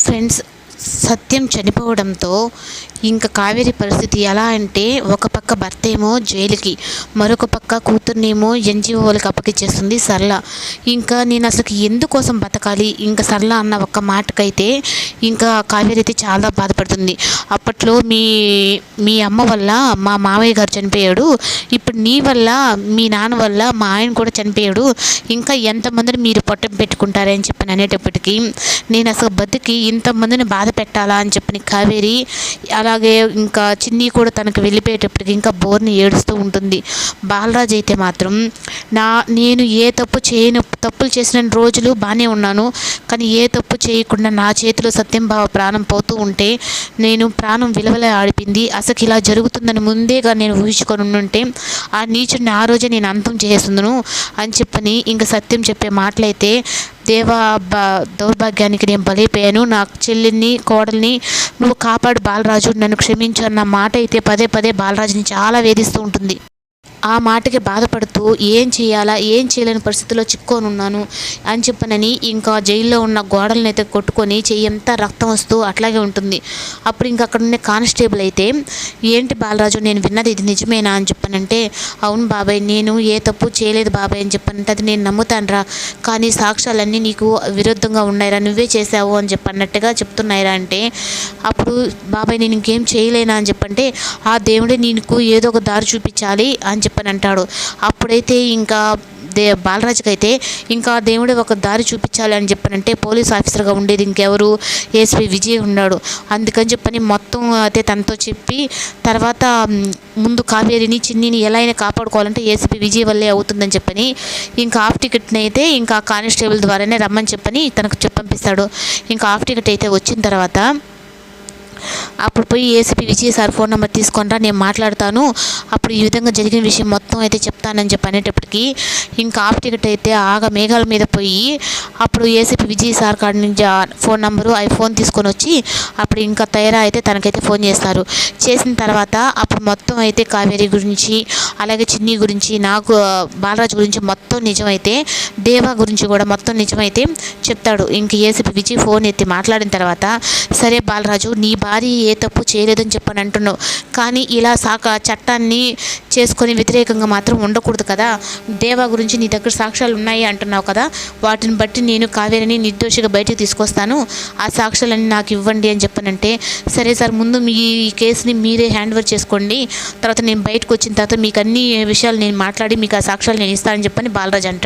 Friends, సత్యం చనిపోవడంతో ఇంకా కావేరి పరిస్థితి ఎలా అంటే, ఒక పక్క భర్త ఏమో జైలుకి, మరొక పక్క కూతుర్నేమో ఎన్జిఓలకు అప్పగిచ్చేస్తుంది సరళ. ఇంకా నేను అసలు ఎందుకోసం బతకాలి ఇంకా సరళ అన్న ఒక్క మాటకైతే ఇంకా కావేరి అయితే చాలా బాధపడుతుంది. అప్పట్లో మీ అమ్మ వల్ల మా మామయ్య గారు చనిపోయాడు, ఇప్పుడు నీ వల్ల మీ నాన్న వల్ల మా ఆయన కూడా చనిపోయాడు, ఇంకా ఎంతమందిని మీరు పొట్టం పెట్టుకుంటారని చెప్పని అనేటప్పటికీ నేను అసలు బతికి ఇంతమందిని బాధ పెట్టాలా అని చెప్పని కావేరి, అలాగే ఇంకా చిన్ని కూడా తనకు వెళ్ళిపోయేటప్పటికి ఇంకా బోర్ని ఏడుస్తూ ఉంటుంది. బాలరాజు అయితే మాత్రం నేను ఏ తప్పులు చేసిన రోజులు బాగానే ఉన్నాను, కానీ ఏ తప్పు చేయకుండా నా చేతిలో సత్యం బావ ప్రాణం పోతూ ఉంటే నేను ప్రాణం విలువల ఆడిపింది. అసలు ఇలా జరుగుతుందని ముందేగా నేను ఊహించుకొని ఉంటే ఆ నీచుడిని ఆ రోజే నేను అంతం చేస్తుందను అని చెప్పని ఇంకా సత్యం చెప్పే మాటలైతే, దౌర్భాగ్యానికి నేను బలైపోయాను, నా చెల్లిని కోడల్ని నువ్వు కాపాడు బాలరాజు, నన్ను క్షమించు అన్న మాట అయితే పదే పదే బాలరాజుని చాలా వేధిస్తూ ఉంటుంది. ఆ మాటకి బాధపడుతూ ఏం చేయలేని పరిస్థితిలో చిక్కొని ఉన్నాను అని చెప్పనని ఇంకా జైల్లో ఉన్న గోడలను అయితే కొట్టుకొని చెయ్యంతా రక్తం వస్తూ అట్లాగే ఉంటుంది. అప్పుడు ఇంకా అక్కడ ఉండే కానిస్టేబుల్ అయితే, ఏంటి బాలరాజు నేను విన్నది ఇది నిజమేనా అని చెప్పనంటే, అవును బాబాయ్, నేను ఏ తప్పు చేయలేదు బాబాయ్ అని చెప్పనంటే, అది నేను నమ్ముతానురా, కానీ సాక్ష్యాలన్నీ నీకు విరుద్ధంగా ఉన్నాయిరా, నువ్వే చేసావు అని చెప్పన్నట్టుగా చెప్తున్నాయిరా అంటే, అప్పుడు బాబాయ్ నేను ఇంకేం చేయలేనా అని చెప్పంటే, ఆ దేవుడే నీకు ఏదో ఒక దారి చూపించాలి అని చెప్పని అంటాడు. అప్పుడైతే ఇంకా బాలరాజుకి అయితే ఇంకా దేవుడే ఒక దారి చూపించాలి అని చెప్పనంటే, పోలీస్ ఆఫీసర్గా ఉండేది ఇంకెవరు, ఏఎస్పీ విజయ్ ఉన్నాడు. అందుకని చెప్పని మొత్తం అయితే తనతో చెప్పి, తర్వాత ముందు కావేరిని చిన్నిని ఎలా అయినా కాపాడుకోవాలంటే ఏఎస్పీ విజయ్ వల్లే అవుతుందని చెప్పని ఇంకా హాఫ్ టికెట్ని అయితే ఇంకా కానిస్టేబుల్ ద్వారానే రమ్మని చెప్పని తనకు పంపిస్తాడు. ఇంకా హాఫ్ టికెట్ అయితే వచ్చిన తర్వాత అప్పుడు పోయి ACP Vijay sir phone number తీసుకొనిరా, నేను మాట్లాడతాను, అప్పుడు ఈ విధంగా జరిగిన విషయం మొత్తం అయితే చెప్తానని చెప్పి అనేటప్పటికీ ఇంకా హాఫ్ టికెట్ అయితే మేఘాల మీద పోయి అప్పుడు ఏసీపీ విజయ్ సార్ కాడి నుంచి ఫోన్ నెంబరు ఫోన్ తీసుకొని వచ్చి అప్పుడు ఇంకా తయారా అయితే తనకైతే ఫోన్ చేస్తారు. చేసిన తర్వాత అప్పుడు మొత్తం అయితే కావేరి గురించి, అలాగే చిన్ని గురించి, నాకు బాలరాజు గురించి మొత్తం నిజమైతే, దేవా గురించి కూడా మొత్తం నిజమైతే చెప్తాడు. ఇంక ఏసీపీ విజయ్ ఫోన్ ఎత్తి మాట్లాడిన తర్వాత, సరే బాలరాజు, నీ భార్య ఏ తప్పు చేయలేదని చెప్పని అంటున్నావు, కానీ ఇలా చట్టాన్ని చేసుకొని వ్యతిరేకంగా మాత్రం ఉండకూడదు కదా, దేవా గురించి నీ దగ్గర సాక్ష్యాలు ఉన్నాయి అంటున్నావు కదా, వాటిని బట్టి నేను కావేరిని నిర్దోషిగా బయటకు తీసుకొస్తాను, ఆ సాక్ష్యాలన్నీ నాకు ఇవ్వండి అని చెప్పనంటే, సరే సార్, ముందు మీ ఈ కేసుని మీరే హ్యాండ్ ఓవర్ చేసుకోండి, తర్వాత నేను బయటకు వచ్చిన తర్వాత మీకు అన్ని విషయాలు నేను మాట్లాడి మీకు ఆ సాక్ష్యాలు నేను ఇస్తానని చెప్పని బాలరాజు అంటాడు.